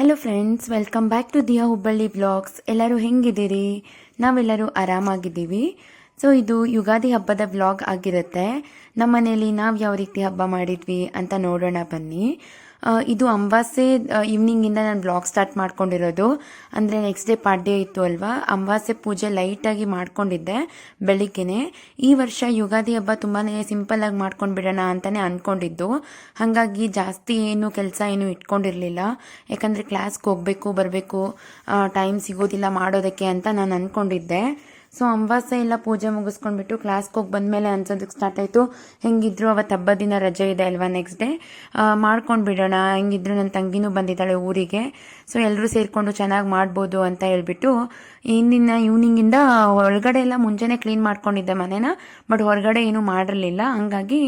Hello friends, welcome back to Diya Hubballi blogs. ಎಲ್ಲರೂ ಹೆಂಗಿದ್ದೀರಿ? ನಾವೆಲ್ಲರೂ ಆರಾಮಾಗಿದ್ದೀವಿ. ಸೊ ಇದು ಯುಗಾದಿ ಹಬ್ಬದ ವ್ಲಾಗ್ ಆಗಿರುತ್ತೆ. ನಮ್ಮ ಮನೇಲಿ ನಾವು ಯಾವ ರೀತಿ ಹಬ್ಬ ಮಾಡಿದ್ವಿ ಅಂತ ನೋಡೋಣ ಬನ್ನಿ. ಇದು ಅಮಾವಾಸ್ಯೆ ಈವ್ನಿಂಗಿಂದ ನಾನು ಬ್ಲಾಗ್ ಸ್ಟಾರ್ಟ್ ಮಾಡ್ಕೊಂಡಿರೋದು. ಅಂದರೆ ನೆಕ್ಸ್ಟ್ ಡೇ ಪಾಡ್ಯ ಇತ್ತು ಅಲ್ವಾ, ಅಮಾವಾಸ್ಯೆ ಪೂಜೆ ಲೈಟಾಗಿ ಮಾಡ್ಕೊಂಡಿದ್ದೆ ಬೆಳಿಗ್ಗೆನೆ. ಈ ವರ್ಷ ಯುಗಾದಿ ಹಬ್ಬ ತುಂಬಾ ಸಿಂಪಲ್ಲಾಗಿ ಮಾಡ್ಕೊಂಡು ಬಿಡೋಣ ಅಂತಲೇ ಅಂದ್ಕೊಂಡಿದ್ದು. ಹಾಗಾಗಿ ಜಾಸ್ತಿ ಏನು ಕೆಲಸ ಏನು ಇಟ್ಕೊಂಡಿರಲಿಲ್ಲ. ಯಾಕಂದರೆ ಕ್ಲಾಸ್ಗೆ ಹೋಗಬೇಕು ಬರಬೇಕು, ಟೈಮ್ ಸಿಗೋದಿಲ್ಲ ಮಾಡೋದಕ್ಕೆ ಅಂತ ನಾನು ಅಂದ್ಕೊಂಡಿದ್ದೆ. ಸೊ ಅಮಾವಾಸ್ಯೆ ಎಲ್ಲ ಪೂಜೆ ಮುಗಿಸ್ಕೊಂಡ್ಬಿಟ್ಟು ಕ್ಲಾಸ್ಗೆ ಹೋಗಿ ಬಂದಮೇಲೆ ಅನ್ಸೋದಕ್ಕೆ ಸ್ಟಾರ್ಟ್ ಆಯಿತು, ಹೆಂಗಿದ್ರು ಅವತ್ತು ಹಬ್ಬದ ದಿನ ರಜೆ ಇದೆ ಅಲ್ವಾ, ನೆಕ್ಸ್ಟ್ ಡೇ ಮಾಡ್ಕೊಂಡು ಬಿಡೋಣ. ಹೆಂಗಿದ್ರು ನನ್ನ ತಂಗಿನೂ ಬಂದಿದ್ದಾಳೆ ಊರಿಗೆ, ಸೊ ಎಲ್ಲರೂ ಸೇರಿಕೊಂಡು ಚೆನ್ನಾಗಿ ಮಾಡ್ಬೋದು ಅಂತ ಹೇಳ್ಬಿಟ್ಟು ಇಂದಿನ ಈವ್ನಿಂಗಿಂದ ಹೊರಗಡೆ ಎಲ್ಲ ಮುಂಚೆನೇ ಕ್ಲೀನ್ ಮಾಡ್ಕೊಂಡಿದ್ದೆ ಮನೇನ. ಬಟ್ ಹೊರಗಡೆ ಏನೂ ಮಾಡಿರಲಿಲ್ಲ. ಹಂಗಾಗಿ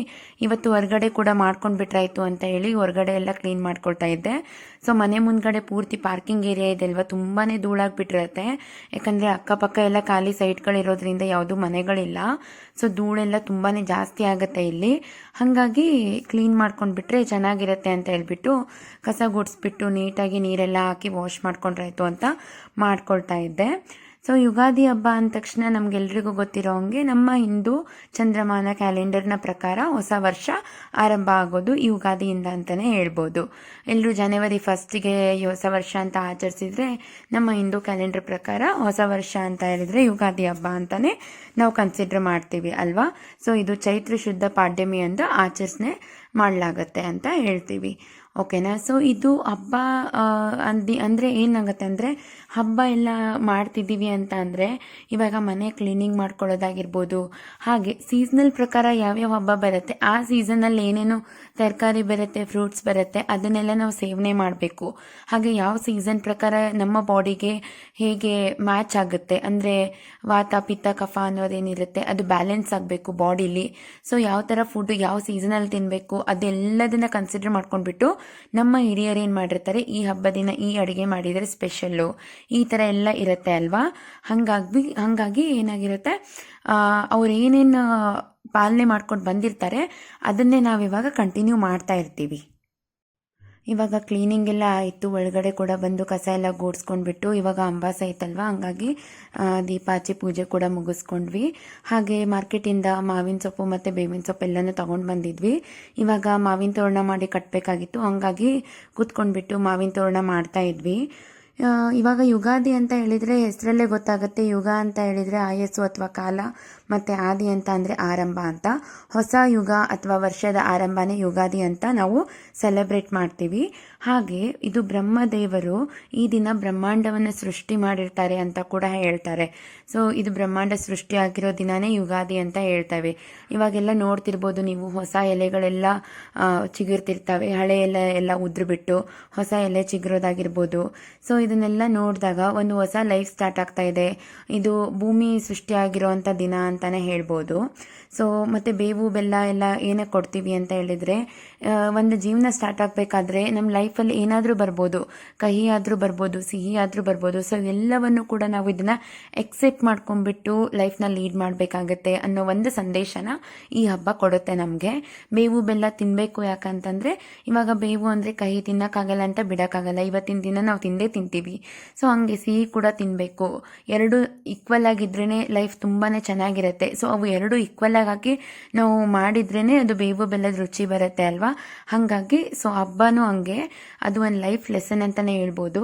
ಇವತ್ತು ಹೊರಗಡೆ ಕೂಡ ಮಾಡ್ಕೊಂಡು ಬಿಟ್ರಾಯ್ತು ಅಂತ ಹೇಳಿ ಹೊರಗಡೆ ಎಲ್ಲ ಕ್ಲೀನ್ ಮಾಡ್ಕೊಳ್ತಾ ಇದ್ದೆ. ಸೊ ಮನೆ ಮುಂದ್ಗಡೆ ಪೂರ್ತಿ ಪಾರ್ಕಿಂಗ್ ಏರಿಯಾ ಇದೆ ಅಲ್ವಾ, ತುಂಬಾ ಧೂಳಾಗಿಬಿಟ್ಟಿರುತ್ತೆ. ಯಾಕಂದರೆ ಅಕ್ಕಪಕ್ಕ ಎಲ್ಲ ಖಾಲಿ ಸೈಟ್ಗಳಿರೋದ್ರಿಂದ ಯಾವುದೂ ಮನೆಗಳಿಲ್ಲ. ಸೊ ಧೂಳೆಲ್ಲ ತುಂಬಾ ಜಾಸ್ತಿ ಆಗುತ್ತೆ ಇಲ್ಲಿ. ಹಾಗಾಗಿ ಕ್ಲೀನ್ ಮಾಡ್ಕೊಂಡ್ಬಿಟ್ರೆ ಚೆನ್ನಾಗಿರುತ್ತೆ ಅಂತ ಹೇಳ್ಬಿಟ್ಟು ಕಸ ಗುಡಿಸ್ಬಿಟ್ಟು ನೀಟಾಗಿ ನೀರೆಲ್ಲ ಹಾಕಿ ವಾಶ್ ಮಾಡ್ಕೊಂಡ್ರಾಯ್ತು ಅಂತ ಮಾಡ್ಕೊಳ್ತಾ ಇದ್ದೆ. ಸೊ ಯುಗಾದಿ ಹಬ್ಬ ಅಂದ ತಕ್ಷಣ ನಮಗೆಲ್ರಿಗೂ ಗೊತ್ತಿರೋ ಹಂಗೆ ನಮ್ಮ ಹಿಂದೂ ಚಂದ್ರಮಾನ ಕ್ಯಾಲೆಂಡರ್ನ ಪ್ರಕಾರ ಹೊಸ ವರ್ಷ ಆರಂಭ ಆಗೋದು ಯುಗಾದಿಯಿಂದ ಅಂತಲೇ ಹೇಳ್ಬೋದು. ಎಲ್ಲರೂ ಜನವರಿ 1ಗೆ ಹೊಸ ವರ್ಷ ಅಂತ ಆಚರಿಸಿದ್ರೆ, ನಮ್ಮ ಹಿಂದೂ ಕ್ಯಾಲೆಂಡರ್ ಪ್ರಕಾರ ಹೊಸ ವರ್ಷ ಅಂತ ಹೇಳಿದ್ರೆ ಯುಗಾದಿ ಹಬ್ಬ ಅಂತಲೇ ನಾವು ಕನ್ಸಿಡರ್ ಮಾಡ್ತೀವಿ ಅಲ್ವಾ. ಸೊ ಇದು ಚೈತ್ರ ಶುದ್ಧ ಪಾಡ್ಯಮಿ ಅಂತ ಆಚರಣೆ ಮಾಡಲಾಗತ್ತೆ ಅಂತ ಹೇಳ್ತೀವಿ. ಓಕೆನಾ. ಸೊ ಇದು ಹಬ್ಬ ಅಂದರೆ ಏನಾಗುತ್ತೆ ಅಂದರೆ, ಹಬ್ಬ ಎಲ್ಲ ಮಾಡ್ತಿದ್ದೀವಿ ಅಂತ ಅಂದರೆ ಇವಾಗ ಮನೆ ಕ್ಲೀನಿಂಗ್ ಮಾಡ್ಕೊಳ್ಳೋದಾಗಿರ್ಬೋದು. ಹಾಗೆ ಸೀಸ್ನಲ್ ಪ್ರಕಾರ ಯಾವ್ಯಾವ ಹಬ್ಬ ಬರುತ್ತೆ, ಆ ಸೀಸನಲ್ಲಿ ಏನೇನು ತರಕಾರಿ ಬರುತ್ತೆ, ಫ್ರೂಟ್ಸ್ ಬರುತ್ತೆ, ಅದನ್ನೆಲ್ಲ ನಾವು ಸೇವನೆ ಮಾಡಬೇಕು. ಹಾಗೆ ಯಾವ ಸೀಸನ್ ಪ್ರಕಾರ ನಮ್ಮ ಬಾಡಿಗೆ ಹೇಗೆ ಮ್ಯಾಚ್ ಆಗುತ್ತೆ, ಅಂದರೆ ವಾತ ಪಿತ್ತ ಕಫ ಅನ್ನೋದೇನಿರುತ್ತೆ ಅದು ಬ್ಯಾಲೆನ್ಸ್ ಆಗಬೇಕು ಬಾಡಿಲಿ. ಸೊ ಯಾವ ಥರ ಫುಡ್ ಯಾವ ಸೀಸನಲ್ಲಿ ತಿನ್ನಬೇಕು ಅದೆಲ್ಲದನ್ನ ಕನ್ಸಿಡರ್ ಮಾಡ್ಕೊಂಡ್ಬಿಟ್ಟು ನಮ್ಮ ಹಿರಿಯರು ಏನು ಮಾಡಿರ್ತಾರೆ, ಈ ಹಬ್ಬ ದಿನ ಈ ಅಡುಗೆ ಮಾಡಿದರೆ ಸ್ಪೆಷಲ್ಲು, ಈ ಥರ ಎಲ್ಲ ಇರುತ್ತೆ ಅಲ್ವಾ. ಹಾಗಾಗಿ ಏನಾಗಿರುತ್ತೆ, ಅವ್ರು ಏನೇನು ಪಾಲನೆ ಮಾಡ್ಕೊಂಡು ಬಂದಿರ್ತಾರೆ ಅದನ್ನೇ ನಾವಿವಾಗ ಕಂಟಿನ್ಯೂ ಮಾಡ್ತಾ ಇರ್ತೀವಿ. ಇವಾಗ ಕ್ಲೀನಿಂಗ್ ಎಲ್ಲ ಆಯಿತು, ಒಳಗಡೆ ಕೂಡ ಬಂದು ಕಸ ಎಲ್ಲ ಗೂಡಿಸ್ಕೊಂಡ್ಬಿಟ್ಟು ಇವಾಗ ಅಮಾವಾಸ್ಯೆ ಐತಲ್ವ, ಹಂಗಾಗಿ ದೀಪ ಹಚ್ಚಿ ಪೂಜೆ ಕೂಡ ಮುಗಿಸ್ಕೊಂಡ್ವಿ. ಹಾಗೆ ಮಾರ್ಕೆಟಿಂದ ಮಾವಿನ ಸೊಪ್ಪು ಮತ್ತು ಬೇವಿನ ಸೊಪ್ಪು ಎಲ್ಲನೂ ತೊಗೊಂಡು ಬಂದಿದ್ವಿ. ಇವಾಗ ಮಾವಿನ ತೋರಣ ಮಾಡಿ ಕಟ್ಟಬೇಕಾಗಿತ್ತು, ಹಂಗಾಗಿ ಕೂತ್ಕೊಂಡ್ಬಿಟ್ಟು ಮಾವಿನ ತೋರಣ ಮಾಡ್ತಾ ಇದ್ವಿ. ಇವಾಗ ಯುಗಾದಿ ಅಂತ ಹೇಳಿದರೆ ಹೆಸರಲ್ಲೇ ಗೊತ್ತಾಗುತ್ತೆ, ಯುಗ ಅಂತ ಹೇಳಿದರೆ ಆಯಸ್ಸು ಅಥವಾ ಕಾಲ, ಮತ್ತು ಆದಿ ಅಂತ ಅಂದರೆ ಆರಂಭ ಅಂತ. ಹೊಸ ಯುಗ ಅಥವಾ ವರ್ಷದ ಆರಂಭನೇ ಯುಗಾದಿ ಅಂತ ನಾವು ಸೆಲೆಬ್ರೇಟ್ ಮಾಡ್ತೀವಿ. ಹಾಗೆ ಇದು ಬ್ರಹ್ಮದೇವರು ಈ ದಿನ ಬ್ರಹ್ಮಾಂಡವನ್ನು ಸೃಷ್ಟಿ ಮಾಡಿರ್ತಾರೆ ಅಂತ ಕೂಡ ಹೇಳ್ತಾರೆ. ಸೊ ಇದು ಬ್ರಹ್ಮಾಂಡ ಸೃಷ್ಟಿ ಆಗಿರೋ ದಿನನೇ ಯುಗಾದಿ ಅಂತ ಹೇಳ್ತೇವೆ. ಇವಾಗೆಲ್ಲ ನೋಡ್ತಿರ್ಬೋದು ನೀವು, ಹೊಸ ಎಲೆಗಳೆಲ್ಲ ಚಿಗುರ್ತಿರ್ತವೆ, ಹಳೆ ಎಲ್ಲ ಉದ್ರುಬಿಟ್ಟು ಹೊಸ ಎಲೆ ಚಿಗುರೋದಾಗಿರ್ಬೋದು. ಸೊ ಇದನ್ನೆಲ್ಲ ನೋಡಿದಾಗ ಒಂದು ಹೊಸ ಲೈಫ್ ಸ್ಟಾರ್ಟ್ ಆಗ್ತಾ ಇದೆ, ಇದು ಭೂಮಿ ಸೃಷ್ಟಿಯಾಗಿರೋವಂಥ ದಿನ ಅಂತಲೇ ಹೇಳ್ಬೋದು. ಸೊ ಮತ್ತು ಬೇವು ಬೆಲ್ಲ ಎಲ್ಲ ಏನಕ್ಕೆ ಕೊಡ್ತೀವಿ ಅಂತ ಹೇಳಿದರೆ, ಒಂದು ಜೀವನ ಸ್ಟಾರ್ಟ್ ಆಗಬೇಕಾದ್ರೆ ನಮ್ಮ ಲೈಫಲ್ಲಿ ಏನಾದರೂ ಬರ್ಬೋದು, ಕಹಿ ಆದರೂ ಬರ್ಬೋದು, ಸಿಹಿ ಆದರೂ ಬರ್ಬೋದು. ಸೊ ಎಲ್ಲವನ್ನು ಕೂಡ ನಾವು ಇದನ್ನು ಎಕ್ಸೆಪ್ಟ್ ಮಾಡ್ಕೊಂಡ್ಬಿಟ್ಟು ಲೈಫ್ನ ಲೀಡ್ ಮಾಡಬೇಕಾಗತ್ತೆ ಅನ್ನೋ ಒಂದು ಸಂದೇಶನ ಈ ಹಬ್ಬ ಕೊಡುತ್ತೆ ನಮಗೆ. ಬೇವು ಬೆಲ್ಲ ತಿನ್ನಬೇಕು, ಯಾಕಂತಂದರೆ ಇವಾಗ ಬೇವು ಅಂದರೆ ಕಹಿ ತಿನ್ನೋಕ್ಕಾಗಲ್ಲ ಅಂತ ಬಿಡೋಕ್ಕಾಗಲ್ಲ, ಇವತ್ತಿನ ದಿನ ನಾವು ತಿಂದೇ ತಿಂತೀವಿ. ಸೊ ಹಂಗೆ ಸಿಹಿ ಕೂಡ ತಿನ್ನಬೇಕು, ಎರಡು ಈಕ್ವಲ್ ಆಗಿದ್ರೇ ಲೈಫ್ ತುಂಬಾ ಚೆನ್ನಾಗಿರುತ್ತೆ. ಸೊ ಅವು ಎರಡು ಈಕ್ವಲ್ ಆಗಿ ನಾವು ಮಾಡಿದ್ರೇ ಅದು ಬೇವು ಬೆಲ್ಲದ ರುಚಿ ಬರುತ್ತೆ ಅಲ್ವಾ. ಹಾಗಾಗಿ ಸೊ ಹಬ್ಬನೂ ಹಂಗೆ, ಅದು ಒಂದು ಲೈಫ್ ಲೆಸನ್ ಅಂತಲೇ ಹೇಳ್ಬೋದು.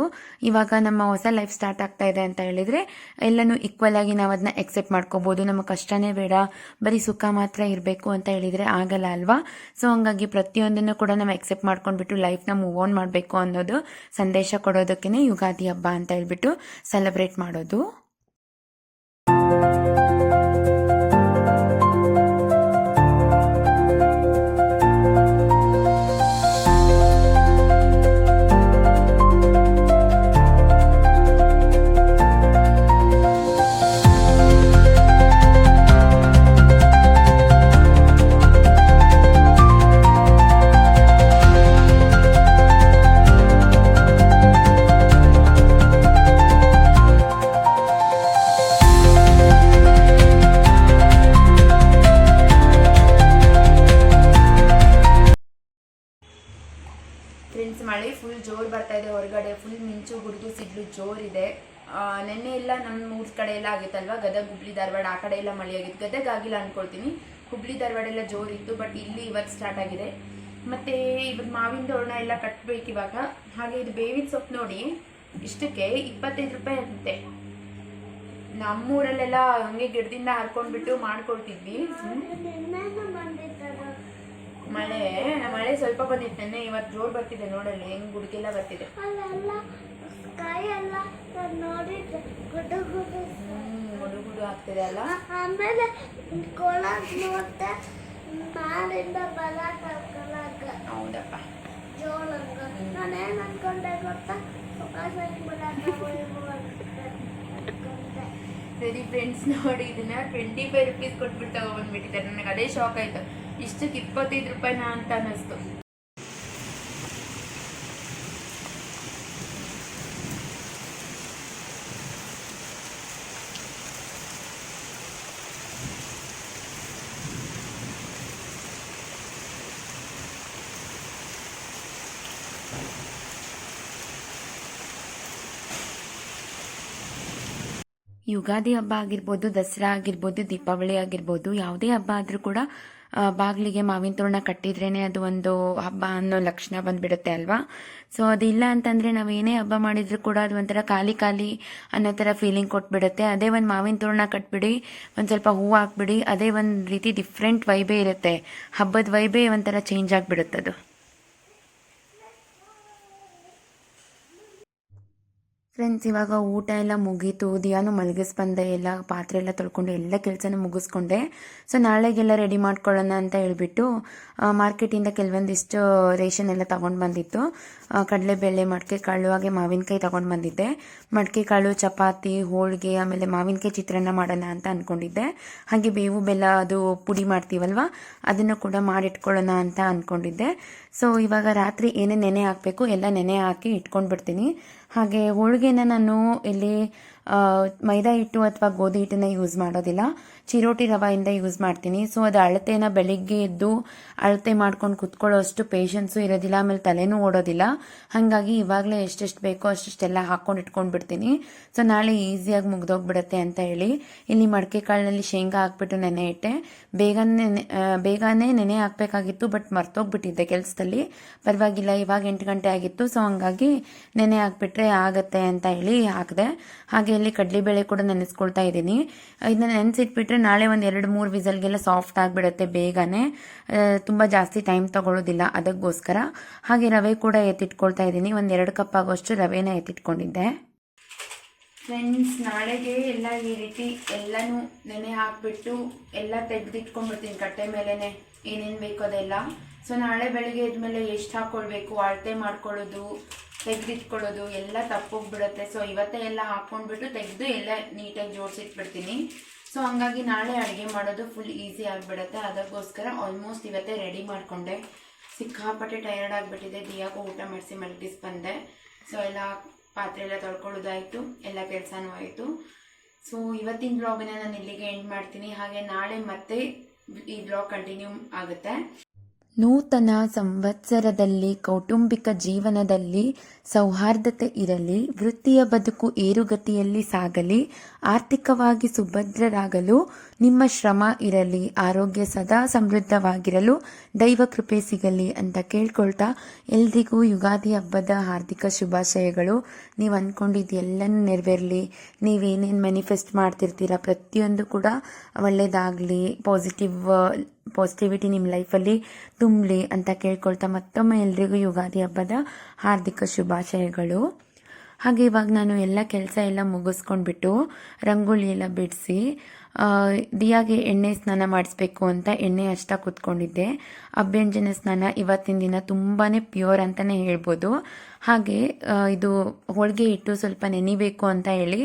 ಇವಾಗ ನಮ್ಮ ಹೊಸ ಲೈಫ್ ಸ್ಟಾರ್ಟ್ ಆಗ್ತಾ ಇದೆ ಅಂತ ಹೇಳಿದರೆ ಎಲ್ಲನೂ ಈಕ್ವಲ್ ಆಗಿ ನಾವು ಅದನ್ನ ಎಕ್ಸೆಪ್ಟ್ ಮಾಡ್ಕೋಬೋದು. ನಮ್ಮ ಕಷ್ಟನೇ ಬೇಡ, ಬರೀ ಸುಖ ಮಾತ್ರ ಇರಬೇಕು ಅಂತ ಹೇಳಿದರೆ ಆಗಲ್ಲ ಅಲ್ವಾ. ಸೊ ಹಂಗಾಗಿ ಪ್ರತಿಯೊಂದನ್ನು ಕೂಡ ನಾವು ಎಕ್ಸೆಪ್ಟ್ ಮಾಡ್ಕೊಂಡ್ಬಿಟ್ಟು ಲೈಫ್ನ ಮೂವ್ ಆನ್ ಮಾಡಬೇಕು ಅನ್ನೋದು ಸಂದೇಶ ಕೊಡೋದಕ್ಕೇ ಯುಗಾದಿ ಹಬ್ಬ ಅಂತ ಹೇಳ್ಬಿಟ್ಟು ಸೆಲೆಬ್ರೇಟ್ ಮಾಡೋದು. ಜೋರು ಬರ್ತಾ ಇದೆ ಹೊರಗಡೆ. ಫುಲ್ ಮಿಂಚು ಗುಡುಗು ಸಿಡ್ಲು ಜೋರಿದೆ. ನೆನ್ನೆ ಎಲ್ಲ ನಮ್ಮ ಊರ ಕಡೆ ಎಲ್ಲ ಆಗಿತ್ತಲ್ವ, ಗದಗ ಹುಬ್ಳಿ ಧಾರವಾಡ ಆ ಕಡೆ ಎಲ್ಲ ಮಳೆ ಆಗಿತ್ತು. ಗದಗ ಆಗಿಲ್ಲ ಅಂದ್ಕೊಳ್ತೀನಿ, ಹುಬ್ಳಿ ಧಾರವಾಡ ಎಲ್ಲ ಜೋರಿತ್ತು. ಬಟ್ ಇಲ್ಲಿ ಇವತ್ತು ಸ್ಟಾರ್ಟ್ ಆಗಿದೆ. ಮತ್ತು ಇವಾಗ ಮಾವಿನ ತೋರಣ ಎಲ್ಲ ಕಟ್ಟಬೇಕು ಇವಾಗ. ಹಾಗೆ ಇದು ಬೇವಿನ ಸೊಪ್ಪು ನೋಡಿ, ಇಷ್ಟಕ್ಕೆ 25 ರೂಪಾಯಿ ಅಂತೆ. ನಮ್ಮೂರಲ್ಲೆಲ್ಲ ಹಂಗೆ ಗಿಡದಿಂದ ಹರ್ಕೊಂಡ್ಬಿಟ್ಟು ಮಾಡ್ಕೊಳ್ತಿದ್ವಿ. ಮಳೆ ಸ್ವಲ್ಪ ಬಂದಿತ್ತು ನೆನ್ನೆ, ಇವತ್ತು ಜೋರು ಬರ್ತಿದೆ. ನೋಡಲ್ಲಿ ಹೆಂಗ್ ಗುಡುಗೆಲ್ಲ ಬರ್ತಿದೆ. ಗುಡುಗುಡು ಆಗ್ತಿದೆ ಅಲ್ಲ. ಆಮೇಲೆ ಹೌದಪ್ಪ. ನಾನೇನ್ ಅನ್ಕೊಂಡೆ ಗೊತ್ತಾ, ಸರಿ ಫ್ರೆಂಡ್ಸ್, ನೋಡಿ ಇದನ್ನ 25 ರೂಪೀಸ್ ಕೊಟ್ಬಿಟ್ಟು ತಗೊಬಂದ್ಬಿಟ್ಟಿದ್ದಾರೆ. ನನಗೆ ಅದೇ ಶಾಕ್ ಆಯ್ತು, ಇಷ್ಟಕ್ಕೆ 25 ರೂಪಾಯಿನಾ ಅಂತ ಅನ್ನಿಸ್ತು. ಯುಗಾದಿ ಹಬ್ಬ ಆಗಿರ್ಬೋದು, ದಸರಾ ಆಗಿರ್ಬೋದು, ದೀಪಾವಳಿ ಆಗಿರ್ಬೋದು, ಯಾವುದೇ ಹಬ್ಬ ಆದರೂ ಕೂಡ ಬಾಗಿಲಿಗೆ ಮಾವಿನ ತೋರಣ ಕಟ್ಟಿದ್ರೇ ಅದು ಒಂದು ಹಬ್ಬ ಅನ್ನೋ ಲಕ್ಷಣ ಬಂದ್ಬಿಡುತ್ತೆ ಅಲ್ವಾ. ಸೊ ಅದಿಲ್ಲ ಅಂತಂದರೆ ನಾವು ಏನೇ ಹಬ್ಬ ಮಾಡಿದರೂ ಕೂಡ ಅದು ಒಂಥರ ಖಾಲಿ ಖಾಲಿ ಅನ್ನೋ ಥರ ಫೀಲಿಂಗ್ ಕೊಟ್ಬಿಡುತ್ತೆ. ಅದೇ ಒಂದು ಮಾವಿನ ತೋರಣ ಕಟ್ಬಿಡಿ, ಒಂದು ಸ್ವಲ್ಪ ಹೂವು ಹಾಕ್ಬಿಡಿ, ಅದೇ ಒಂದು ರೀತಿ ಡಿಫ್ರೆಂಟ್ ವೈಬೇ ಇರುತ್ತೆ. ಹಬ್ಬದ ವೈಬೇ ಒಂಥರ ಚೇಂಜ್ ಆಗಿಬಿಡುತ್ತೆ ಅದು. ಫ್ರೆಂಡ್ಸ್, ಇವಾಗ ಊಟ ಎಲ್ಲ ಮುಗೀತು. ದಿಯಾನು ಮಲಗಿಸ್ಬಂದೆ, ಎಲ್ಲ ಪಾತ್ರೆ ಎಲ್ಲ ತೊಳ್ಕೊಂಡು ಎಲ್ಲ ಕೆಲಸನೂ ಮುಗಿಸ್ಕೊಂಡೆ. ಸೊ ನಾಳೆಗೆಲ್ಲ ರೆಡಿ ಮಾಡ್ಕೊಳ್ಳೋಣ ಅಂತ ಹೇಳ್ಬಿಟ್ಟು ಮಾರ್ಕೆಟಿಂದ ಕೆಲವೊಂದಿಷ್ಟು ರೇಷನ್ ಎಲ್ಲ ತೊಗೊಂಡು ಬಂದಿತ್ತು. ಕಡಲೆಬೇಳೆ, ಮಡಿಕೆ ಕಾಳು, ಹಾಗೆ ಮಾವಿನಕಾಯಿ ತೊಗೊಂಡು ಬಂದಿದ್ದೆ. ಮಡಿಕೆ ಕಾಳು, ಚಪಾತಿ, ಹೋಳಿಗೆ, ಆಮೇಲೆ ಮಾವಿನಕಾಯಿ ಚಿತ್ರಾನ್ನ ಮಾಡೋಣ ಅಂತ ಅಂದ್ಕೊಂಡಿದ್ದೆ. ಹಾಗೆ ಬೇವು ಬೆಲ್ಲ ಅದು ಪುಡಿ ಮಾಡ್ತೀವಲ್ವ, ಅದನ್ನು ಕೂಡ ಮಾಡಿಟ್ಕೊಳ್ಳೋಣ ಅಂತ ಅಂದ್ಕೊಂಡಿದ್ದೆ. ಸೊ ಇವಾಗ ರಾತ್ರಿ ಏನೇ ನೆನೆ ಹಾಕಬೇಕು ಎಲ್ಲ ನೆನೆ ಹಾಕಿ ಇಟ್ಕೊಂಡ್ಬಿಡ್ತೀನಿ. ಹಾಗೆ ಹೋಳಿಗೆನ ನಾನು ಇಲ್ಲಿ ಮೈದಾ ಹಿಟ್ಟು ಅಥವಾ ಗೋಧಿ ಹಿಟ್ಟನ್ನ ಯೂಸ್ ಮಾಡೋದಿಲ್ಲ, ಚಿರೋಟಿ ರವೆಯಿಂದ ಯೂಸ್ ಮಾಡ್ತೀನಿ. ಸೊ ಅದು ಅಳತೆನ ಬೆಳಿಗ್ಗೆ ಎದ್ದು ಅಳತೆ ಮಾಡ್ಕೊಂಡು ಕುತ್ಕೊಳ್ಳೋ ಅಷ್ಟು ಪೇಷನ್ಸು ಇರೋದಿಲ್ಲ, ಆಮೇಲೆ ತಲೆನೂ ಓಡೋದಿಲ್ಲ. ಹಾಗಾಗಿ ಇವಾಗಲೇ ಎಷ್ಟೆಷ್ಟು ಬೇಕೋ ಅಷ್ಟೆಲ್ಲ ಹಾಕ್ಕೊಂಡು ಇಟ್ಕೊಂಡ್ಬಿಡ್ತೀನಿ. ಸೊ ನಾಳೆ ಈಸಿಯಾಗಿ ಮುಗ್ದೋಗ್ಬಿಡುತ್ತೆ ಅಂತ ಹೇಳಿ ಇಲ್ಲಿ ಮಡಿಕೆ ಕಾಳಿನಲ್ಲಿ ಶೇಂಗಾ ಹಾಕ್ಬಿಟ್ಟು ನೆನೆ ಇಟ್ಟೆ. ಬೇಗನೆ ನೆನೆ ಹಾಕಬೇಕಾಗಿತ್ತು, ಬಟ್ ಮರ್ತೋಗ್ಬಿಟ್ಟಿದ್ದೆ ಕೆಲಸದಲ್ಲಿ. ಪರವಾಗಿಲ್ಲ, ಇವಾಗ 8 ಗಂಟೆ ಆಗಿತ್ತು. ಸೊ ಹಂಗಾಗಿ ನೆನೆ ಹಾಕ್ಬಿಟ್ರೆ ಆಗತ್ತೆ ಅಂತ ಹೇಳಿ ಹಾಕಿದೆ. ಹಾಗೆ ಇಲ್ಲಿ ಕಡಲೆಬೇಳೆ ಕೂಡ ನೆನೆಸ್ಕೊಳ್ತಾ ಇದ್ದೀನಿ. ಇದನ್ನ ನೆನೆಸಿಟ್ಬಿಟ್ರೆ ನಾಳೆ ಒಂದು 2-3 ವಿಸಲ್ಗೆಲ್ಲ ಸಾಫ್ಟ್ ಆಗಿಬಿಡುತ್ತೆ ಬೇಗನೆ, ತುಂಬ ಜಾಸ್ತಿ ಟೈಮ್ ತಗೊಳ್ಳೋದಿಲ್ಲ. ಅದಕ್ಕೋಸ್ಕರ ಹಾಗೆ ರವೆ ಕೂಡ ಎತ್ತಿಟ್ಕೊಳ್ತಾ ಇದ್ದೀನಿ. ಒಂದು 2 ಕಪ್ ಆಗೋಷ್ಟು ರವೆನ ಎತ್ತಿಟ್ಕೊಂಡಿದ್ದೆ. ಫ್ರೆಂಡ್ಸ್, ನಾಳೆಗೆ ಎಲ್ಲ ಈ ರೀತಿ ಎಲ್ಲನೂ ನೆನೆ ಹಾಕ್ಬಿಟ್ಟು ಎಲ್ಲ ತೆಗೆದಿಟ್ಕೊಂಡ್ಬಿಡ್ತೀನಿ ಕಟ್ಟೆ ಮೇಲೆನೆ, ಏನೇನು ಬೇಕೋ ಅದೆಲ್ಲ. ಸೊ ನಾಳೆ ಬೆಳಿಗ್ಗೆ ಇದ್ಮೇಲೆ ಎಷ್ಟು ಹಾಕ್ಕೊಳ್ಬೇಕು, ಅಳತೆ ಮಾಡ್ಕೊಳ್ಳೋದು, ತೆಗೆದಿಟ್ಕೊಳ್ಳೋದು ಎಲ್ಲ ತಪ್ಪೋಗ್ಬಿಡುತ್ತೆ. ಸೊ ಇವತ್ತೇ ಎಲ್ಲ ಹಾಕ್ಕೊಂಡ್ಬಿಟ್ಟು ತೆಗೆದು ಎಲ್ಲ ನೀಟಾಗಿ ಜೋಡಿಸಿಟ್ಬಿಡ್ತೀನಿ. ಸೊ ಹಂಗಾಗಿ ನಾಳೆ ಅಡುಗೆ ಮಾಡೋದು ಫುಲ್ ಈಸಿ ಆಗಿಬಿಡುತ್ತೆ. ಅದಕ್ಕೋಸ್ಕರ ಆಲ್ಮೋಸ್ಟ್ ಇವತ್ತೇ ರೆಡಿ ಮಾಡಿಕೊಂಡೆ. ಸಿಕ್ಕಾಪಟ್ಟೆ ಟಯರ್ಡ್ ಆಗಿಬಿಟ್ಟಿದೆ. ದಿಯಾಗೂ ಊಟ ಮಾಡಿಸಿ ಮಲಗಿಸಿ ಬಂದೆ. ಸೊ ಎಲ್ಲ ಪಾತ್ರೆ ಎಲ್ಲ ತೊಳ್ಕೊಳ್ಳೋದಾಯಿತು, ಎಲ್ಲ ಕೆಲಸನೂ ಆಯಿತು. ಸೊ ಇವತ್ತಿನ ಬ್ಲಾಗನ್ನ ನಾನು ಇಲ್ಲಿಗೆ ಎಂಡ್ ಮಾಡ್ತೀನಿ. ಹಾಗೆ ನಾಳೆ ಮತ್ತೆ ಈ ಬ್ಲಾಗ್ ಕಂಟಿನ್ಯೂ ಆಗುತ್ತೆ. ನೂತನ ಸಂವತ್ಸರದಲ್ಲಿ ಕೌಟುಂಬಿಕ ಜೀವನದಲ್ಲಿ ಸೌಹಾರ್ದತೆ ಇರಲಿ, ವೃತ್ತಿಯ ಬದುಕು ಏರುಗತಿಯಲ್ಲಿ ಸಾಗಲಿ, ಆರ್ಥಿಕವಾಗಿ ಸುಭದ್ರರಾಗಲು ನಿಮ್ಮ ಶ್ರಮ ಇರಲಿ, ಆರೋಗ್ಯ ಸದಾ ಸಮೃದ್ಧವಾಗಿರಲು ದೈವ ಕೃಪೆ ಸಿಗಲಿ ಅಂತ ಕೇಳ್ಕೊಳ್ತಾ ಎಲ್ರಿಗೂ ಯುಗಾದಿ ಹಬ್ಬದ ಹಾರ್ದಿಕ ಶುಭಾಶಯಗಳು. ನೀವು ಅಂದ್ಕೊಂಡಿದ್ದು ಎಲ್ಲನೂ ನೆರವೇರಲಿ, ನೀವೇನೇನು ಮ್ಯಾನಿಫೆಸ್ಟ್ ಮಾಡ್ತಿರ್ತೀರ ಪ್ರತಿಯೊಂದು ಕೂಡ ಒಳ್ಳೆಯದಾಗಲಿ, ಪಾಸಿಟಿವಿಟಿ ನಿಮ್ಮ ಲೈಫಲ್ಲಿ ತುಂಬಲಿ ಅಂತ ಕೇಳ್ಕೊಳ್ತಾ ಮತ್ತೊಮ್ಮೆ ಎಲ್ರಿಗೂ ಯುಗಾದಿ ಹಬ್ಬದ ಹಾರ್ದಿಕ ಶುಭಾಶಯಗಳು. ಹಾಗೆ ಇವಾಗ ನಾನು ಎಲ್ಲ ಕೆಲಸ ಎಲ್ಲ ಮುಗಿಸ್ಕೊಂಡ್ಬಿಟ್ಟು ರಂಗೋಲಿ ಎಲ್ಲ ಬಿಡಿಸಿ ದಿಯಾಗೆ ಎಣ್ಣೆ ಸ್ನಾನ ಮಾಡಿಸ್ಬೇಕು ಅಂತ ಎಣ್ಣೆ ಹಚ್ತಾ ಕೂತ್ಕೊಂಡಿದ್ದೆ. ಅಭ್ಯಂಜನ ಸ್ನಾನ ಇವತ್ತಿನ ದಿನ ತುಂಬಾ ಪ್ಯೂರ್ ಅಂತಲೇ ಹೇಳ್ಬೋದು. ಹಾಗೆ ಇದು ಹೋಳಿಗೆ ಹಿಟ್ಟು ಸ್ವಲ್ಪ ನೆನಿಬೇಕು ಅಂತ ಹೇಳಿ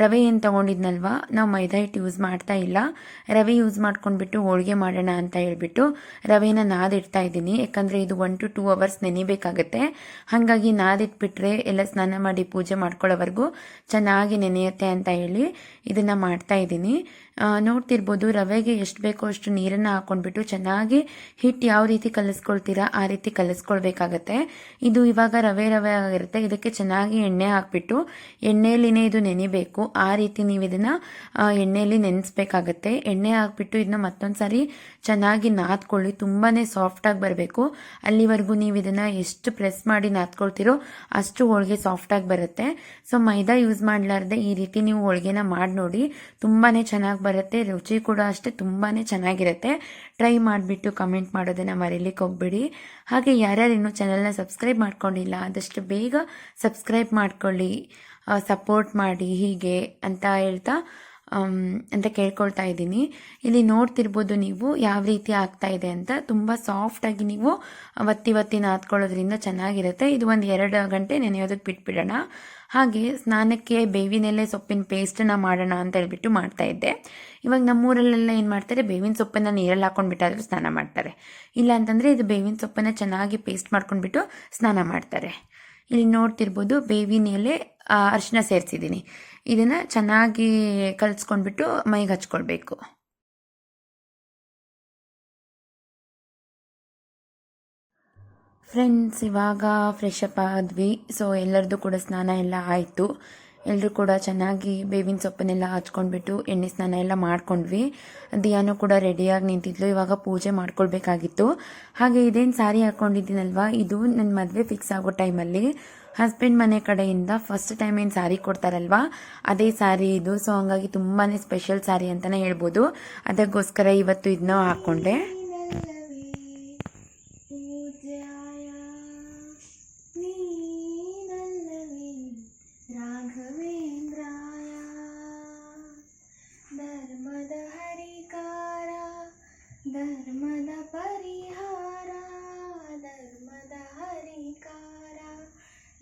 ರವೆ ಏನು ತೊಗೊಂಡಿದ್ನಲ್ವ, ನಾವು ಮೈದಾ ಹಿಟ್ಟು ಯೂಸ್ ಮಾಡ್ತಾ ಇಲ್ಲ, ರವೆ ಯೂಸ್ ಮಾಡ್ಕೊಂಡ್ಬಿಟ್ಟು ಹೋಳಿಗೆ ಮಾಡೋಣ ಅಂತ ಹೇಳ್ಬಿಟ್ಟು ರವೆನ ನಾದಿಡ್ತಾ ಇದ್ದೀನಿ. ಯಾಕಂದರೆ ಇದು 1 to 2 ಅವರ್ಸ್ ನೆನಿಬೇಕಾಗತ್ತೆ. ಹಾಗಾಗಿ ನಾದಿಟ್ಬಿಟ್ರೆ ಎಲ್ಲ ಸ್ನಾನ ಮಾಡಿ ಪೂಜೆ ಮಾಡ್ಕೊಳ್ಳೋವರೆಗೂ ಚೆನ್ನಾಗಿ ನೆನೆಯುತ್ತೆ ಅಂತ ಹೇಳಿ ಇದನ್ನು ಮಾಡ್ತಾ ಇದ್ದೀನಿ. ನೋಡ್ತಿರ್ಬೋದು ರವೆಗೆ ಎಷ್ಟು ಬೇಕೋ ಅಷ್ಟು ನೀರನ್ನು ಹಾಕ್ಕೊಂಡ್ಬಿಟ್ಟು ಚೆನ್ನಾಗಿ ಹಿಟ್ಟು ಯಾವ ರೀತಿ ಕಲಿಸ್ಕೊಳ್ತೀರಾ ಆ ರೀತಿ ಕಲಿಸ್ಕೊಳ್ಬೇಕಾಗತ್ತೆ. ಇದು ಇವಾಗ ರವೆ ಆಗಿರುತ್ತೆ, ಇದಕ್ಕೆ ಚೆನ್ನಾಗಿ ಎಣ್ಣೆ ಹಾಕ್ಬಿಟ್ಟು ಎಣ್ಣೆಯಲ್ಲಿನೇ ಇದು ನೆನಿಬೇಕು. ಆ ರೀತಿ ನೀವು ಇದನ್ನು ಎಣ್ಣೆಯಲ್ಲಿ ನೆನೆಸ್ಬೇಕಾಗತ್ತೆ. ಎಣ್ಣೆ ಹಾಕ್ಬಿಟ್ಟು ಇದನ್ನ ಮತ್ತೊಂದು ಸಾರಿ ಚೆನ್ನಾಗಿ ನಾದ್ಕೊಳ್ಳಿ. ತುಂಬಾ ಸಾಫ್ಟಾಗಿ ಬರಬೇಕು. ಅಲ್ಲಿವರೆಗೂ ನೀವು ಇದನ್ನು ಎಷ್ಟು ಪ್ರೆಸ್ ಮಾಡಿ ನಾದ್ಕೊಳ್ತೀರೋ ಅಷ್ಟು ಹೋಳಿಗೆ ಸಾಫ್ಟಾಗಿ ಬರುತ್ತೆ. ಸೊ ಮೈದಾ ಯೂಸ್ ಮಾಡಲಾರ್ದೆ ಈ ರೀತಿ ನೀವು ಹೋಳಿಗೆನ ಮಾಡಿ ನೋಡಿ, ತುಂಬಾ ಚೆನ್ನಾಗಿ ಬರುತ್ತೆ. ರುಚಿ ಕೂಡ ಅಷ್ಟೇ ತುಂಬಾ ಚೆನ್ನಾಗಿರುತ್ತೆ. ಟ್ರೈ ಮಾಡಿಬಿಟ್ಟು ಕಮೆಂಟ್ ಮಾಡೋದನ್ನು ಮರೀಲಿಕ್ಕೆ ಹೋಗ್ಬೇಡಿ. ಹಾಗೆ ಯಾರ್ಯಾರು ಇನ್ನೂ ಚಾನಲ್ನ ಸಬ್ಸ್ಕ್ರೈಬ್ ಮಾಡ್ಕೊಂಡಿಲ್ಲ ಆದಷ್ಟು ಬೇಗ ಸಬ್ಸ್ಕ್ರೈಬ್ ಮಾಡ್ಕೊಳ್ಳಿ, ಸಪೋರ್ಟ್ ಮಾಡಿ ಹೀಗೆ ಅಂತ ಕೇಳ್ಕೊಳ್ತಾ ಇದ್ದೀನಿ. ಇಲ್ಲಿ ನೋಡ್ತಿರ್ಬೋದು ನೀವು ಯಾವ ರೀತಿ ಆಗ್ತಾ ಇದೆ ಅಂತ. ತುಂಬ ಸಾಫ್ಟಾಗಿ ನೀವು ಒತ್ತಿ ನಾದ್ಕೊಳ್ಳೋದ್ರಿಂದ ಚೆನ್ನಾಗಿರುತ್ತೆ. ಇದು ಒಂದು 2 ಗಂಟೆ ನೆನೆಯೋದಕ್ಕೆ ಬಿಟ್ಬಿಡೋಣ. ಹಾಗೆ ಸ್ನಾನಕ್ಕೆ ಬೇವಿನೆಲೆ ಸೊಪ್ಪಿನ ಪೇಸ್ಟನ್ನು ಮಾಡೋಣ ಅಂತ ಹೇಳ್ಬಿಟ್ಟು ಮಾಡ್ತಾ ಇದ್ದೆ. ಇವಾಗ ನಮ್ಮೂರಲ್ಲೆಲ್ಲ ಏನು ಮಾಡ್ತಾರೆ, ಬೇವಿನ ಸೊಪ್ಪನ್ನು ನೀರಲ್ಲಿ ಹಾಕೊಂಡ್ಬಿಟ್ಟಾದರೂ ಸ್ನಾನ ಮಾಡ್ತಾರೆ. ಇಲ್ಲ ಅಂತಂದರೆ ಇದು ಬೇವಿನ ಸೊಪ್ಪನ್ನು ಚೆನ್ನಾಗಿ ಪೇಸ್ಟ್ ಮಾಡ್ಕೊಂಡ್ಬಿಟ್ಟು ಸ್ನಾನ ಮಾಡ್ತಾರೆ. ಇಲ್ಲಿ ನೋಡ್ತಿರ್ಬೋದು ಬೇವಿನ ಎಲೆ ಅರಿಶಿನ ಸೇರಿಸಿದ್ದೀನಿ. ಇದನ್ನು ಚೆನ್ನಾಗಿ ಕಲಿಸ್ಕೊಂಡ್ಬಿಟ್ಟು ಮೈಗೆ ಹಚ್ಕೊಳ್ಬೇಕು. ಫ್ರೆಂಡ್ಸ್ ಇವಾಗ ಫ್ರೆಶ್ ಅಪ್ ಆದ್ವಿ. ಸೊ ಎಲ್ಲರದ್ದು ಕೂಡ ಸ್ನಾನ ಎಲ್ಲ ಆಯಿತು. ಎಲ್ಲರೂ ಕೂಡ ಚೆನ್ನಾಗಿ ಬೇವಿನ ಸೊಪ್ಪನ್ನೆಲ್ಲ ಹಚ್ಕೊಂಡ್ಬಿಟ್ಟು ಎಣ್ಣೆ ಸ್ನಾನ ಎಲ್ಲ ಮಾಡ್ಕೊಂಡ್ವಿ. ದಿಯಾನು ಕೂಡ ರೆಡಿಯಾಗಿ ನಿಂತಿದ್ಲು. ಇವಾಗ ಪೂಜೆ ಮಾಡ್ಕೊಳ್ಬೇಕಾಗಿತ್ತು. ಹಾಗೆ ಇದೇನು ಸ್ಯಾರಿ ಹಾಕ್ಕೊಂಡಿದ್ದೀನಲ್ವಾ, ಇದು ನನ್ನ ಮದುವೆ ಫಿಕ್ಸ್ ಆಗೋ ಟೈಮಲ್ಲಿ ಹಸ್ಬೆಂಡ್ ಮನೆ ಕಡೆಯಿಂದ ಫಸ್ಟ್ ಟೈಮ್ ಏನು ಸ್ಯಾರಿ ಕೊಡ್ತಾರಲ್ವಾ ಅದೇ ಸ್ಯಾರಿ ಇದು. ಸೊ ಹಂಗಾಗಿ ತುಂಬಾ ಸ್ಪೆಷಲ್ ಸ್ಯಾರಿ ಅಂತಲೇ ಹೇಳ್ಬೋದು. ಅದಕ್ಕೋಸ್ಕರ ಇವತ್ತು ಇದನ್ನ ಹಾಕ್ಕೊಂಡೆ. ರಾಘವೇಂದ್ರಾಯ ಧರ್ಮದ ಹರಿಕಾರ ಧರ್ಮದ ಪರಿಹಾರ ಧರ್ಮದ ಹರಿಕಾರ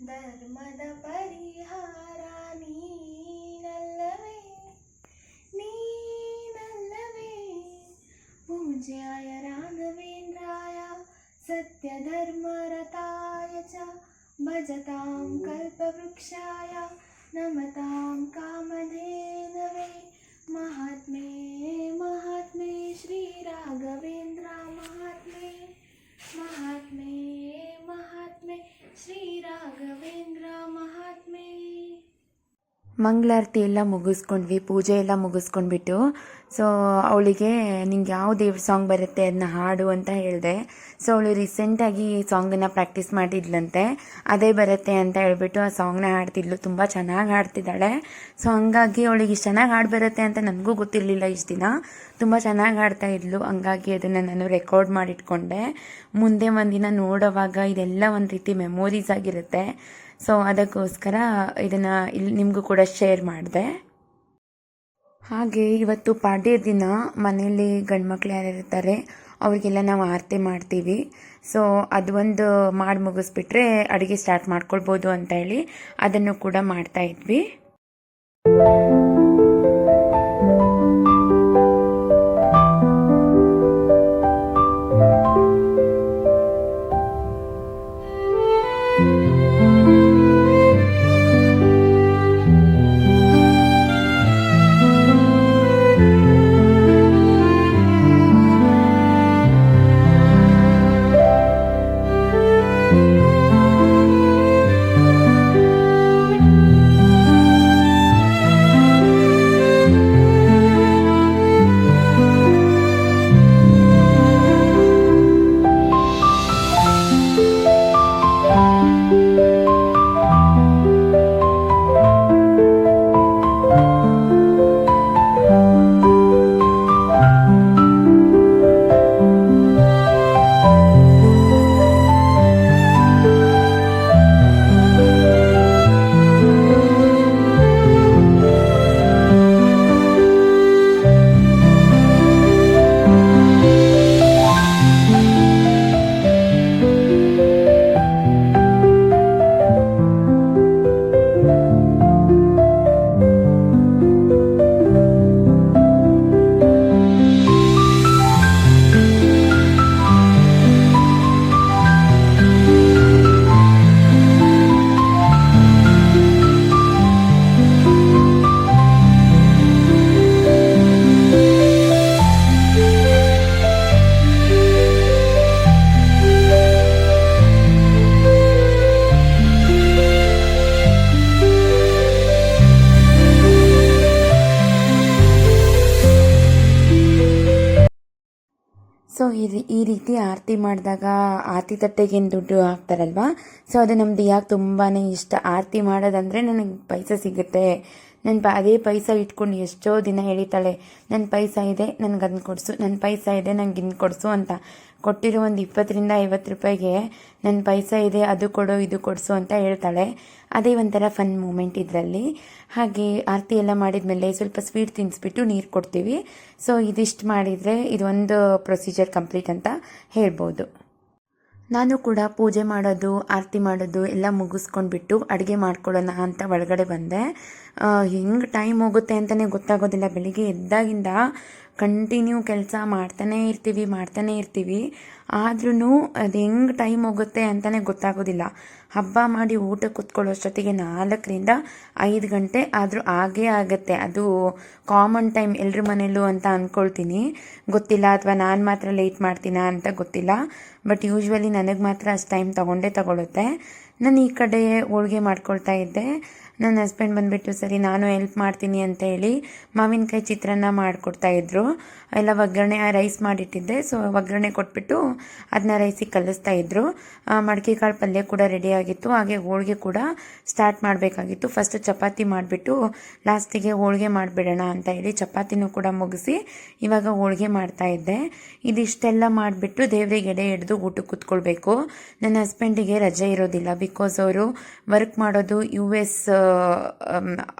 ಧರ್ಮದ ಪರಿಹಾರ ನೀನಲ್ಲವೇ ನೀನಲ್ಲವೇ ಪೂಜ್ಯಾಯ ರಾಘವೇಂದ್ರಾಯ ಸತ್ಯಧರ್ಮರತಾಯ ಚ ಭಜತಾಂ ಕಲ್ಪವೃಕ್ಷಾಯ ನಮತಾಂ ಕಾಮಧೇನವೇ ಮಹಾತ್ಮೇ ಮಹಾತ್ಮೇ ಶ್ರೀ ರಾಘವೇಂದ್ರ ಮಹಾತ್ಮೇ ಮಹಾತ್ಮೇ ಮಹಾತ್ಮೆ ಶ್ರೀ ರಾಘವೇಂದ್ರ ಮಹಾತ್ಮೆ. ಮಂಗಳಾರತಿ ಎಲ್ಲ ಮುಗಿಸ್ಕೊಂಡ್ವಿ, ಪೂಜೆ ಎಲ್ಲ ಮುಗಿಸ್ಕೊಂಡ್ಬಿಟ್ಟು ಸೊ ಅವಳಿಗೆ ನಿಂಗೆ ಯಾವ ದೇವ್ರ ಸಾಂಗ್ ಬರುತ್ತೆ ಅದನ್ನ ಹಾಡು ಅಂತ ಹೇಳಿದೆ. ಸೊ ಅವಳು ರೀಸೆಂಟಾಗಿ ಈ ಸಾಂಗನ್ನು ಪ್ರಾಕ್ಟೀಸ್ ಮಾಡಿದ್ಲಂತೆ. ಅದೇ ಬರುತ್ತೆ ಅಂತ ಹೇಳ್ಬಿಟ್ಟು ಆ ಸಾಂಗ್ನ ಹಾಡ್ತಿದ್ಲು. ತುಂಬ ಚೆನ್ನಾಗಿ ಹಾಡ್ತಿದ್ದಾಳೆ. ಸೊ ಹಂಗಾಗಿ ಅವಳಿಗೆ ಇಷ್ಟು ಚೆನ್ನಾಗಿ ಹಾಡು ಬರುತ್ತೆ ಅಂತ ನನಗೂ ಗೊತ್ತಿರಲಿಲ್ಲ. ಇಷ್ಟು ದಿನ ತುಂಬ ಚೆನ್ನಾಗಿ ಹಾಡ್ತಾ ಇದ್ಲು. ಹಂಗಾಗಿ ಅದನ್ನು ನಾನು ರೆಕಾರ್ಡ್ ಮಾಡಿಟ್ಕೊಂಡೆ. ಮುಂದೆ ಒಂದಿನ ನೋಡೋವಾಗ ಇದೆಲ್ಲ ಒಂದು ರೀತಿ ಮೆಮೊರೀಸ್ ಆಗಿರುತ್ತೆ. ಸೊ ಅದಕ್ಕೋಸ್ಕರ ಇದನ್ನು ಇಲ್ಲಿ ನಿಮಗೂ ಕೂಡ ಶೇರ್ ಮಾಡಿದೆ. ಹಾಗೆ ಇವತ್ತು ಪಾಡ್ಯ ದಿನ ಮನೆಯಲ್ಲಿ ಗಂಡು ಮಕ್ಳು ಯಾರ್ಯಾರಿರ್ತಾರೆ ಅವ್ರಿಗೆಲ್ಲ ನಾವು ಆರತಿ ಮಾಡ್ತೀವಿ. ಸೊ ಅದು ಒಂದು ಮಾಡಿ ಮುಗಿಸ್ಬಿಟ್ರೆ ಅಡುಗೆ ಸ್ಟಾರ್ಟ್ ಮಾಡ್ಕೊಳ್ಬೋದು ಅಂತ ಹೇಳಿ ಅದನ್ನು ಕೂಡ ಮಾಡ್ತಾ ಇದ್ವಿ. ಸೊ ಈ ರೀತಿ ಆರತಿ ಮಾಡಿದಾಗ ಆರತಿ ತಟ್ಟೆಗೇನು ದುಡ್ಡು ಹಾಕ್ತಾರಲ್ವ, ಸೊ ಅದು ನಮ್ಮ ದಿಯಾಗೆ ತುಂಬಾ ಇಷ್ಟ. ಆರತಿ ಮಾಡೋದಂದರೆ ನನಗೆ ಪೈಸೆ ಸಿಗುತ್ತೆ, ಅದೇ ಪೈಸಾ ಇಟ್ಕೊಂಡು ಎಷ್ಟೋ ದಿನ ಎಳಿತಾಳೆ, ನನ್ನ ಪೈಸಾ ಇದೆ ನನಗೆ ಅದನ್ನ ಕೊಡಿಸು, ನನ್ನ ಪೈಸಾ ಇದೆ ನಂಗೆ ಇನ್ನು ಕೊಡಿಸು ಅಂತ. ಕೊಟ್ಟಿರೋ ಒಂದು 20 - 50 ರೂಪಾಯಿಗೆ ನನ್ನ ಪೈಸಾ ಇದೆ ಅದು ಕೊಡು ಇದು ಕೊಡಿಸು ಅಂತ ಹೇಳ್ತಾಳೆ. ಅದೇ ಒಂಥರ ಫನ್ ಮೂಮೆಂಟ್ ಇದರಲ್ಲಿ. ಹಾಗೆ ಆರತಿ ಎಲ್ಲ ಮಾಡಿದ್ಮೇಲೆ ಸ್ವಲ್ಪ ಸ್ವೀಟ್ ತಿನ್ನಿಸ್ಬಿಟ್ಟು ನೀರು ಕೊಡ್ತೀವಿ. ಸೊ ಇದಿಷ್ಟು ಮಾಡಿದರೆ ಇದೊಂದು ಪ್ರೊಸೀಜರ್ ಕಂಪ್ಲೀಟ್ ಅಂತ ಹೇಳ್ಬೋದು. ನಾನು ಕೂಡ ಪೂಜೆ ಮಾಡೋದು ಆರತಿ ಮಾಡೋದು ಎಲ್ಲ ಮುಗಿಸ್ಕೊಂಡ್ಬಿಟ್ಟು ಅಡುಗೆ ಮಾಡ್ಕೊಳ್ಳೋಣ ಅಂತ ಒಳಗಡೆ ಬಂದೆ. ಹೆಂಗೆ ಟೈಮ್ ಹೋಗುತ್ತೆ ಅಂತಲೇ ಗೊತ್ತಾಗೋದಿಲ್ಲ. ಬೆಳಿಗ್ಗೆ ಎದ್ದಾಗಿಂದ ಕಂಟಿನ್ಯೂ ಕೆಲಸ ಮಾಡ್ತಾನೇ ಇರ್ತೀವಿ. ಆದ್ರೂ ಅದು ಹೆಂಗೆ ಟೈಮ್ ಹೋಗುತ್ತೆ ಅಂತಲೇ ಗೊತ್ತಾಗೋದಿಲ್ಲ. ಹಬ್ಬ ಮಾಡಿ ಊಟ ಕೂತ್ಕೊಳ್ಳೋಷ್ಟೊತ್ತಿಗೆ 4 - 5 ಗಂಟೆ ಆದರೂ ಆಗೇ ಆಗುತ್ತೆ. ಅದು ಕಾಮನ್ ಟೈಮ್ ಎಲ್ಲರ ಮನೇಲೂ ಅಂತ ಅಂದ್ಕೊಳ್ತೀನಿ. ಗೊತ್ತಿಲ್ಲ, ಅಥವಾ ನಾನು ಮಾತ್ರ ಲೇಟ್ ಮಾಡ್ತೀನಾ ಅಂತ ಗೊತ್ತಿಲ್ಲ. ಬಟ್ ಯೂಶ್ವಲಿ ನನಗೆ ಮಾತ್ರ ಅಷ್ಟು ಟೈಮ್ ತಗೊಳುತ್ತೆ. ನಾನು ಈ ಕಡೆ ಹೋಳಿಗೆ ಮಾಡ್ಕೊಳ್ತಾ ಇದ್ದೆ. ನನ್ನ ಹಸ್ಬೆಂಡ್ ಬಂದುಬಿಟ್ಟು ಸರಿ ನಾನು ಹೆಲ್ಪ್ ಮಾಡ್ತೀನಿ ಅಂತ ಹೇಳಿ ಮಾವಿನಕಾಯಿ ಚಿತ್ರಾನ್ನ ಮಾಡಿಕೊಡ್ತಾಯಿದ್ರು. ಎಲ್ಲ ಒಗ್ಗರಣೆ ರೈಸ್ ಮಾಡಿಟ್ಟಿದ್ದೆ, ಸೊ ಒಗ್ಗರಣೆ ಕೊಟ್ಬಿಟ್ಟು ಅದನ್ನ ರೈಸಿಗೆ ಕಲಿಸ್ತಾ ಇದ್ರು. ಮಡಿಕೆ ಕಾಳು ಪಲ್ಯ ಕೂಡ ರೆಡಿ ಆಗಿತ್ತು. ಹಾಗೆ ಹೋಳಿಗೆ ಕೂಡ ಸ್ಟಾರ್ಟ್ ಮಾಡಬೇಕಾಗಿತ್ತು. ಫಸ್ಟ್ ಚಪಾತಿ ಮಾಡಿಬಿಟ್ಟು ಲಾಸ್ಟಿಗೆ ಹೋಳಿಗೆ ಮಾಡಿಬಿಡೋಣ ಅಂತ ಹೇಳಿ ಚಪಾತಿನೂ ಕೂಡ ಮುಗಿಸಿ ಇವಾಗ ಹೋಳಿಗೆ ಮಾಡ್ತಾ ಇದ್ದೆ. ಇದಿಷ್ಟೆಲ್ಲ ಮಾಡಿಬಿಟ್ಟು ದೇವರಿಗೆ ಎಡೆ ಹಿಡಿದು ಊಟಕ್ಕೆ ಕೂತ್ಕೊಳ್ಬೇಕು. ನನ್ನ ಹಸ್ಬೆಂಡಿಗೆ ರಜೆ ಇರೋದಿಲ್ಲ, ಬಿಕಾಸ್ ಅವರು ವರ್ಕ್ ಮಾಡೋದು US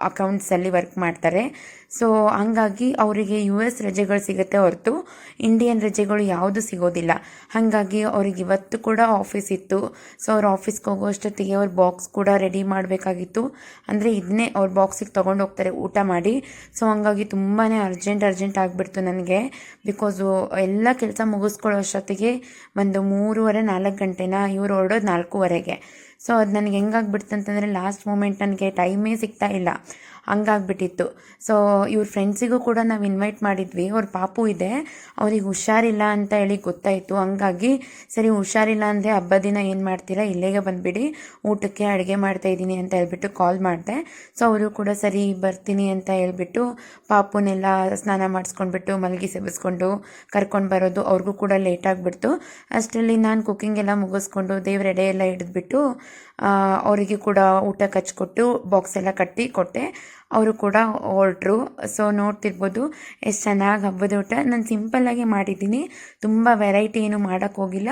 ಅಕೌಂಟ್ಸಲ್ಲಿ ವರ್ಕ್ ಮಾಡ್ತಾರೆ. ಸೊ ಹಂಗಾಗಿ ಅವರಿಗೆ US ರಜೆಗಳು ಸಿಗುತ್ತೆ ಹೊರತು ಇಂಡಿಯನ್ ರಜೆಗಳು ಯಾವುದು ಸಿಗೋದಿಲ್ಲ. ಹಾಗಾಗಿ ಅವ್ರಿಗೆ ಇವತ್ತು ಕೂಡ ಆಫೀಸ್ ಇತ್ತು. ಸೊ ಅವ್ರು ಆಫೀಸ್ಗೆ ಹೋಗೋ ಅಷ್ಟೊತ್ತಿಗೆ ಅವ್ರ ಬಾಕ್ಸ್ ಕೂಡ ರೆಡಿ ಮಾಡಬೇಕಾಗಿತ್ತು. ಅಂದರೆ ಇದನ್ನೇ ಅವ್ರ ಬಾಕ್ಸಿಗೆ ತೊಗೊಂಡು ಹೋಗ್ತಾರೆ ಊಟ ಮಾಡಿ. ಸೊ ಹಂಗಾಗಿ ತುಂಬಾ ಅರ್ಜೆಂಟ್ ಆಗಿಬಿಡ್ತು ನನಗೆ. ಬಿಕಾಸು ಎಲ್ಲ ಕೆಲಸ ಮುಗಿಸ್ಕೊಳ್ಳೋ ಅಷ್ಟೊತ್ತಿಗೆ ಒಂದು 3:30 - 4 ಗಂಟೆನ, ಇವ್ರು ಹೊರಡೋದು 4:15. ಸೊ ಅದು ನನಗೆ ಹೆಂಗಾಗ್ಬಿಡ್ತು ಅಂತಂದರೆ ಲಾಸ್ಟ್ ಮೂಮೆಂಟ್ ನನಗೆ ಟೈಮೇ ಸಿಗ್ತಾ ಇಲ್ಲ, ಹಂಗಾಗ್ಬಿಟ್ಟಿತ್ತು. ಸೊ ಇವ್ರ ಫ್ರೆಂಡ್ಸಿಗೂ ಕೂಡ ನಾವು ಇನ್ವೈಟ್ ಮಾಡಿದ್ವಿ. ಅವ್ರ ಪಾಪು ಇದೆ, ಅವ್ರಿಗೆ ಹುಷಾರಿಲ್ಲ ಅಂತ ಹೇಳಿ ಗೊತ್ತಾಯಿತು. ಹಂಗಾಗಿ ಸರಿ ಹುಷಾರಿಲ್ಲ ಅಂದರೆ ಹಬ್ಬದ ದಿನ ಏನು ಮಾಡ್ತೀರಾ, ಇಲ್ಲಿಗೆ ಬಂದುಬಿಡಿ, ಊಟಕ್ಕೆ ಅಡುಗೆ ಮಾಡ್ತಾಯಿದ್ದೀನಿ ಅಂತ ಹೇಳ್ಬಿಟ್ಟು ಕಾಲ್ ಮಾಡಿದೆ. ಸೊ ಅವರು ಕೂಡ ಸರಿ ಬರ್ತೀನಿ ಅಂತ ಹೇಳ್ಬಿಟ್ಟು ಪಾಪುನೆಲ್ಲ ಸ್ನಾನ ಮಾಡಿಸ್ಕೊಂಡ್ಬಿಟ್ಟು ಮಲಗಿ ಸೆಬಸ್ಕೊಂಡು ಕರ್ಕೊಂಡು ಬರೋದು ಅವ್ರಿಗೂ ಕೂಡ ಲೇಟ್ ಆಗಿಬಿಡ್ತು. ಅಷ್ಟರಲ್ಲಿ ನಾನು ಕುಕ್ಕಿಂಗ್ ಎಲ್ಲ ಮುಗಿಸ್ಕೊಂಡು ದೇವ್ರ ಎಡೆ ಎಲ್ಲ ಹಿಡಿದ್ಬಿಟ್ಟು ಅವರಿಗೆ ಕೂಡ ಊಟ ಹಚ್ಕೊಟ್ಟು ಬಾಕ್ಸ್ ಎಲ್ಲ ಕಟ್ಟಿ ಕೊಟ್ಟೆ. ಅವರು ಕೂಡ ಹೊರಟ್ರು. ಸೊ ನೋಡ್ತಿರ್ಬೋದು ಎಷ್ಟು ಚೆನ್ನಾಗಿ ಹಬ್ಬದ ಊಟ. ನಾನು ಸಿಂಪಲ್ಲಾಗಿ ಮಾಡಿದ್ದೀನಿ, ತುಂಬ ವೆರೈಟಿ ಏನು ಮಾಡೋಕ್ಕೆ ಹೋಗಿಲ್ಲ.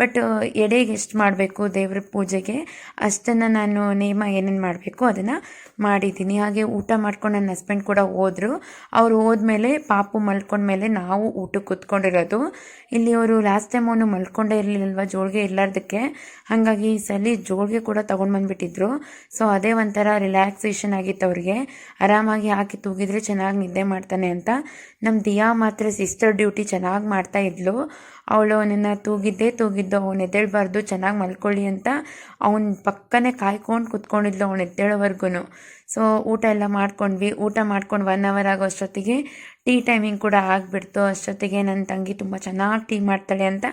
ಬಟ್ ಎಡೆಗೆ ಎಷ್ಟು ಮಾಡಬೇಕು ದೇವ್ರ ಪೂಜೆಗೆ ಅಷ್ಟನ್ನು ನಾನು ನೇಮ ಏನೇನು ಮಾಡಬೇಕು ಅದನ್ನು ಮಾಡಿದ್ದೀನಿ. ಹಾಗೆ ಊಟ ಮಾಡ್ಕೊಂಡು ನನ್ನ ಹಸ್ಬೆಂಡ್ ಕೂಡ ಹೋದರು. ಅವರು ಹೋದ್ಮೇಲೆ ಪಾಪು ಮಲ್ಕೊಂಡ್ಮೇಲೆ ನಾವು ಊಟಕ್ಕೆ ಕೂತ್ಕೊಂಡಿರೋದು. ಇಲ್ಲಿ ಅವರು ಲಾಸ್ಟ್ ಟೈಮ್ ಅವನು ಮಲ್ಕೊಂಡೇ ಇರಲಿಲ್ಲಲ್ವ ಜೋಳಿಗೆ ಇರಲಾರ್ದಕ್ಕೆ, ಹಾಗಾಗಿ ಈ ಸಲ ಜೋಳಿಗೆ ಕೂಡ ತೊಗೊಂಡು ಬಂದುಬಿಟ್ಟಿದ್ರು. ಸೊ ಅದೇ ಒಂಥರ ರಿಲ್ಯಾಕ್ಸೇಷನ್ ಆಗಿತ್ತು ಅವ್ರಿಗೆ. ಆರಾಮಾಗಿ ಹಾಕಿ ತೂಗಿದ್ರೆ ಚೆನ್ನಾಗಿ ನಿದ್ದೆ ಮಾಡ್ತಾನೆ ಅಂತ. ನಮ್ಮ ದಿಯಾ ಮಾತ್ರ ಸಿಸ್ಟರ್ ಡ್ಯೂಟಿ ಚೆನ್ನಾಗಿ ಮಾಡ್ತಾ ಇದ್ಲು. ಅವಳು ಅವನನ್ನು ತೂಗಿದ್ದು ಅವನು ಎದ್ದೇಳಬಾರ್ದು, ಚೆನ್ನಾಗಿ ಮಲ್ಕೊಳ್ಳಿ ಅಂತ ಅವನ ಪಕ್ಕನೇ ಕಾಯ್ಕೊಂಡು ಕೂತ್ಕೊಂಡಿದ್ಲು ಅವನು ಎದ್ದೇಳೋವರೆಗೂ. ಸೊ ಊಟ ಎಲ್ಲ ಮಾಡ್ಕೊಂಡ್ವಿ. ಊಟ ಮಾಡ್ಕೊಂಡು 1 ಅವರ್ ಆಗೋ ಅಷ್ಟೊತ್ತಿಗೆ ಟೀ ಟೈಮಿಂಗ್ ಕೂಡ ಆಗಿಬಿಡ್ತು. ಅಷ್ಟೊತ್ತಿಗೆ ನನ್ನ ತಂಗಿ ತುಂಬ ಚೆನ್ನಾಗಿ ಟೀ ಮಾಡ್ತಾಳೆ ಅಂತ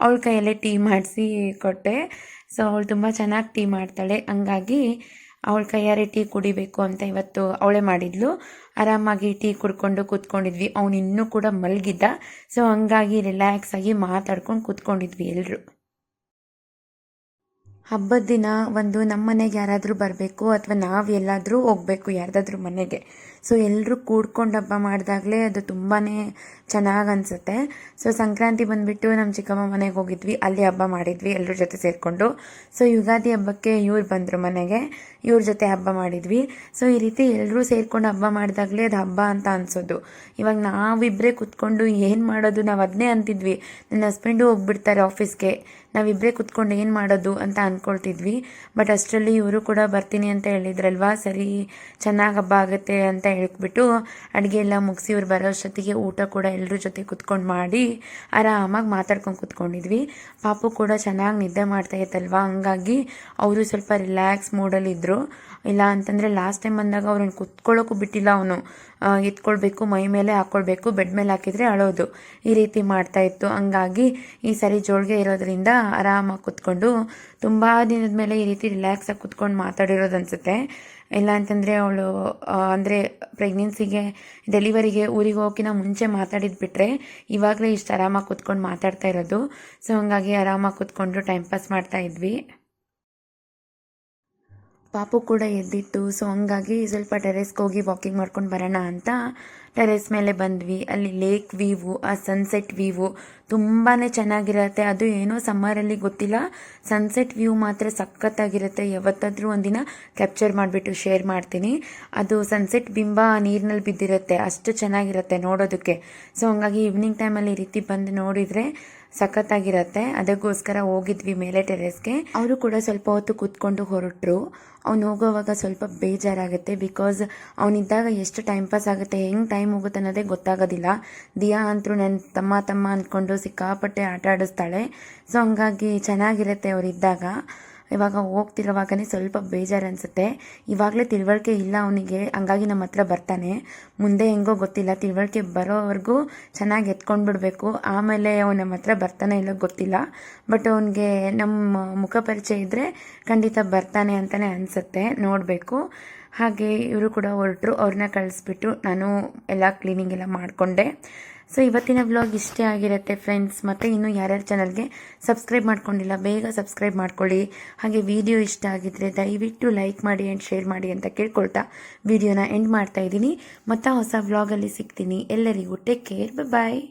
ಅವಳ ಕೈಯಲ್ಲೇ ಟೀ ಮಾಡಿಸಿ ಕೊಟ್ಟೆ. ಸೊ ಅವಳು ತುಂಬ ಚೆನ್ನಾಗಿ ಟೀ ಮಾಡ್ತಾಳೆ, ಹಂಗಾಗಿ ಅವಳ ಕೈಯಾರೆ ಟೀ ಕುಡಿಬೇಕು ಅಂತ ಇವತ್ತು ಅವಳೇ ಮಾಡಿದ್ಲು. ಆರಾಮಾಗಿ ಟೀ ಕುಡ್ಕೊಂಡು ಕೂತ್ಕೊಂಡಿದ್ವಿ. ಅವನು ಇನ್ನೂ ಕೂಡ ಮಲಗಿದ್ದ. ಸೊ ಹಂಗಾಗಿ ರಿಲ್ಯಾಕ್ಸ್ ಆಗಿ ಮಾತಾಡ್ಕೊಂಡು ಕೂತ್ಕೊಂಡಿದ್ವಿ ಎಲ್ಲರೂ. ಹಬ್ಬದ ದಿನ ನಮ್ಮ ಮನೆಗೆ ಯಾರಾದರೂ ಬರಬೇಕು ಅಥವಾ ನಾವು ಎಲ್ಲಾದರೂ ಹೋಗಬೇಕು ಯಾರ್ದಾದ್ರೂ ಮನೆಗೆ. ಸೊ ಎಲ್ಲರೂ ಕೂಡ್ಕೊಂಡು ಹಬ್ಬ ಮಾಡಿದಾಗಲೇ ಅದು ತುಂಬಾ ಚೆನ್ನಾಗಿ ಅನಿಸುತ್ತೆ. ಸೊ ಸಂಕ್ರಾಂತಿ ಬಂದುಬಿಟ್ಟು ನಮ್ಮ ಚಿಕ್ಕಮ್ಮ ಮನೆಗೆ ಹೋಗಿದ್ವಿ, ಅಲ್ಲಿ ಹಬ್ಬ ಮಾಡಿದ್ವಿ ಎಲ್ಲರ ಜೊತೆ ಸೇರಿಕೊಂಡು. ಸೊ ಯುಗಾದಿ ಹಬ್ಬಕ್ಕೆ ಇವ್ರು ಬಂದರು ಮನೆಗೆ, ಇವ್ರ ಜೊತೆ ಹಬ್ಬ ಮಾಡಿದ್ವಿ. ಸೊ ಈ ರೀತಿ ಎಲ್ಲರೂ ಸೇರಿಕೊಂಡು ಹಬ್ಬ ಮಾಡಿದಾಗಲೇ ಅದು ಹಬ್ಬ ಅಂತ ಅನಿಸೋದು. ಇವಾಗ ನಾವಿಬ್ಬರೇ ಕೂತ್ಕೊಂಡು ಏನು ಮಾಡೋದು, ನಾವು ಅದನ್ನೇ ಅಂತಿದ್ವಿ. ನನ್ನ ಹಸ್ಬೆಂಡು ಹೋಗ್ಬಿಡ್ತಾರೆ ಆಫೀಸ್ಗೆ, ನಾವಿಬ್ಬರೇ ಕೂತ್ಕೊಂಡು ಏನು ಮಾಡೋದು ಅಂತ ಅಂದ್ಕೊಳ್ತಿದ್ವಿ. ಬಟ್ ಅಷ್ಟರಲ್ಲಿ ಇವರು ಕೂಡ ಬರ್ತೀನಿ ಅಂತ ಹೇಳಿದ್ರಲ್ವಾ, ಸರಿ ಚೆನ್ನಾಗಿ ಹಬ್ಬ ಆಗುತ್ತೆ ಅಂತ ಹೇಳ್ಬಿಟ್ಟು ಅಡುಗೆ ಎಲ್ಲ ಮುಗಿಸಿ ಇವ್ರು ಬರೋ ಅಷ್ಟೊತ್ತಿಗೆ ಊಟ ಕೂಡ ಎಲ್ಲರ ಜೊತೆ ಕೂತ್ಕೊಂಡು ಮಾಡಿ ಆರಾಮಾಗಿ ಮಾತಾಡ್ಕೊಂಡು ಕೂತ್ಕೊಂಡಿದ್ವಿ. ಪಾಪು ಕೂಡ ಚೆನ್ನಾಗಿ ನಿದ್ದೆ ಮಾಡ್ತಾ ಇತ್ತಲ್ವ, ಹಂಗಾಗಿ ಅವರು ಸ್ವಲ್ಪ ರಿಲ್ಯಾಕ್ಸ್ ಮೂಡಲ್ಲಿದ್ದರು. ಇಲ್ಲ ಅಂತಂದರೆ ಲಾಸ್ಟ್ ಟೈಮ್ ಬಂದಾಗ ಅವ್ರನ್ನ ಕುತ್ಕೊಳ್ಳೋಕ್ಕೂ ಬಿಟ್ಟಿಲ್ಲ ಅವನು. ಎತ್ಕೊಳ್ಬೇಕು, ಮೈ ಮೇಲೆ ಹಾಕ್ಕೊಳ್ಬೇಕು, ಬೆಡ್ ಮೇಲೆ ಹಾಕಿದರೆ ಅಳೋದು, ಈ ರೀತಿ ಮಾಡ್ತಾ ಇತ್ತು. ಹಂಗಾಗಿ ಈ ಸರಿ ಜೋಳಿಗೆ ಇರೋದ್ರಿಂದ ಆರಾಮಾಗಿ ಕೂತ್ಕೊಂಡು ತುಂಬ ದಿನದ ಮೇಲೆ ಈ ರೀತಿ ರಿಲ್ಯಾಕ್ಸಾಗಿ ಕೂತ್ಕೊಂಡು ಮಾತಾಡಿರೋದು ಅನಿಸುತ್ತೆ. ಇಲ್ಲ ಅಂತಂದರೆ ಅವಳು ಅಂದರೆ ಪ್ರೆಗ್ನೆನ್ಸಿಗೆ ಡೆಲಿವರಿಗೆ ಊರಿಗೆ ಹೋಗೋಕ್ಕಿಂತ ಮುಂಚೆ ಮಾತಾಡಿದ್ದು ಬಿಟ್ಟರೆ ಇವಾಗಲೇ ಇಷ್ಟು ಆರಾಮಾಗಿ ಕೂತ್ಕೊಂಡು ಮಾತಾಡ್ತಾ ಇರೋದು. ಸೊ ಹಂಗಾಗಿ ಆರಾಮಾಗಿ ಕೂತ್ಕೊಂಡು ಟೈಮ್ ಪಾಸ್ ಮಾಡ್ತಾ ಇದ್ವಿ. ಪಾಪು ಕೂಡ ಎದ್ದಿತ್ತು. ಸೊ ಹಂಗಾಗಿ ಸ್ವಲ್ಪ ಟೆರೆಸ್ಗೆ ಹೋಗಿ ವಾಕಿಂಗ್ ಮಾಡ್ಕೊಂಡು ಬರೋಣ ಅಂತ ಟೆರೆಸ್ ಮೇಲೆ ಬಂದ್ವಿ. ಅಲ್ಲಿ ಲೇಕ್ ವ್ಯೂವು, ಆ ಸನ್ಸೆಟ್ ವ್ಯೂವು ತುಂಬಾ ಚೆನ್ನಾಗಿರುತ್ತೆ. ಅದು ಏನೋ ಸಮ್ಮರಲ್ಲಿ ಗೊತ್ತಿಲ್ಲ, ಸನ್ಸೆಟ್ ವ್ಯೂ ಮಾತ್ರ ಸಖತ್ತಾಗಿರುತ್ತೆ. ಯಾವತ್ತಾದರೂ ಒಂದಿನ ಕ್ಯಾಪ್ಚರ್ ಮಾಡಿಬಿಟ್ಟು ಶೇರ್ ಮಾಡ್ತೀನಿ. ಅದು ಸನ್ಸೆಟ್ ಬಿಂಬ ನೀರಿನಲ್ಲಿ ಬಿದ್ದಿರುತ್ತೆ, ಅಷ್ಟು ಚೆನ್ನಾಗಿರುತ್ತೆ ನೋಡೋದಕ್ಕೆ. ಸೊ ಹಂಗಾಗಿ ಈವ್ನಿಂಗ್ ಟೈಮಲ್ಲಿ ಈ ರೀತಿ ಬಂದು ನೋಡಿದರೆ ಸಖತ್ತಾಗಿರುತ್ತೆ. ಅದಕ್ಕೋಸ್ಕರ ಹೋಗಿದ್ವಿ ಮೇಲೆ ಟೆರೆಸ್ಗೆ. ಅವರು ಕೂಡ ಸ್ವಲ್ಪ ಹೊತ್ತು ಕೂತ್ಕೊಂಡು ಹೊರಟರು. ಅವ್ನು ಹೋಗೋವಾಗ ಸ್ವಲ್ಪ ಬೇಜಾರಾಗುತ್ತೆ, ಬಿಕಾಸ್ ಅವನಿದ್ದಾಗ ಎಷ್ಟು ಟೈಮ್ ಪಾಸ್ ಆಗುತ್ತೆ, ಹೆಂಗೆ ಟೈಮ್ ಹೋಗುತ್ತೆ ಅನ್ನೋದೇ ಗೊತ್ತಾಗೋದಿಲ್ಲ. ದಿಯಾ ಅಂತೂ ನನ್ನ ತಮ್ಮ ಅಂದ್ಕೊಂಡು ಸಿಕ್ಕಾಪಟ್ಟೆ ಆಟ ಆಡಿಸ್ತಾಳೆ. ಸೊ ಹಂಗಾಗಿ ಚೆನ್ನಾಗಿರುತ್ತೆ ಅವರಿದ್ದಾಗ. ಇವಾಗ ಹೋಗ್ತಿರೋವಾಗನೇ ಸ್ವಲ್ಪ ಬೇಜಾರು ಅನಿಸುತ್ತೆ. ಇವಾಗಲೇ ತಿಳುವಳಿಕೆ ಇಲ್ಲ ಅವನಿಗೆ, ಹಂಗಾಗಿ ನಮ್ಮ ಹತ್ರ ಬರ್ತಾನೆ. ಮುಂದೆ ಹೆಂಗೋ ಗೊತ್ತಿಲ್ಲ, ತಿಳುವಳಿಕೆ ಬರೋವರೆಗೂ ಚೆನ್ನಾಗಿ ಎತ್ಕೊಂಡು ಬಿಡಬೇಕು, ಆಮೇಲೆ ಅವನು ನಮ್ಮ ಹತ್ರ ಬರ್ತಾನೆ ಇಲ್ಲೋ ಗೊತ್ತಿಲ್ಲ. ಬಟ್ ಅವನಿಗೆ ನಮ್ಮ ಮುಖ ಪರಿಚಯ ಇದ್ದರೆ ಖಂಡಿತ ಬರ್ತಾನೆ ಅಂತಲೇ ಅನಿಸುತ್ತೆ, ನೋಡಬೇಕು. ಹಾಗೆ ಇವರು ಕೂಡ ಹೊರಟರು. ಅವ್ರನ್ನ ಕಳಿಸ್ಬಿಟ್ಟು ನಾನು ಎಲ್ಲ ಕ್ಲೀನಿಂಗ್ ಎಲ್ಲ ಮಾಡಿಕೊಂಡೆ. ಸೊ ಇವತ್ತಿನ ವ್ಲಾಗ್ ಇಷ್ಟೇ ಆಗಿರುತ್ತೆ ಫ್ರೆಂಡ್ಸ್. ಮತ್ತು ಇನ್ನೂ ಯಾರ್ಯಾರು ಚಾನಲ್ಗೆ ಸಬ್ಸ್ಕ್ರೈಬ್ ಮಾಡ್ಕೊಂಡಿಲ್ಲ ಬೇಗ ಸಬ್ಸ್ಕ್ರೈಬ್ ಮಾಡ್ಕೊಳ್ಳಿ. ಹಾಗೆ ವಿಡಿಯೋ ಇಷ್ಟ ಆಗಿದ್ದರೆ ದಯವಿಟ್ಟು ಲೈಕ್ ಮಾಡಿ ಆ್ಯಂಡ್ ಶೇರ್ ಮಾಡಿ ಅಂತ ಕೇಳ್ಕೊಳ್ತಾ ವಿಡಿಯೋನ ಎಂಡ್ ಮಾಡ್ತಾ ಇದ್ದೀನಿ. ಮತ್ತೆ ಹೊಸ ವ್ಲಾಗಲ್ಲಿ ಸಿಗ್ತೀನಿ. ಎಲ್ಲರಿಗೂ ಟೇಕ್ ಕೇರ್, ಬಾಯ್.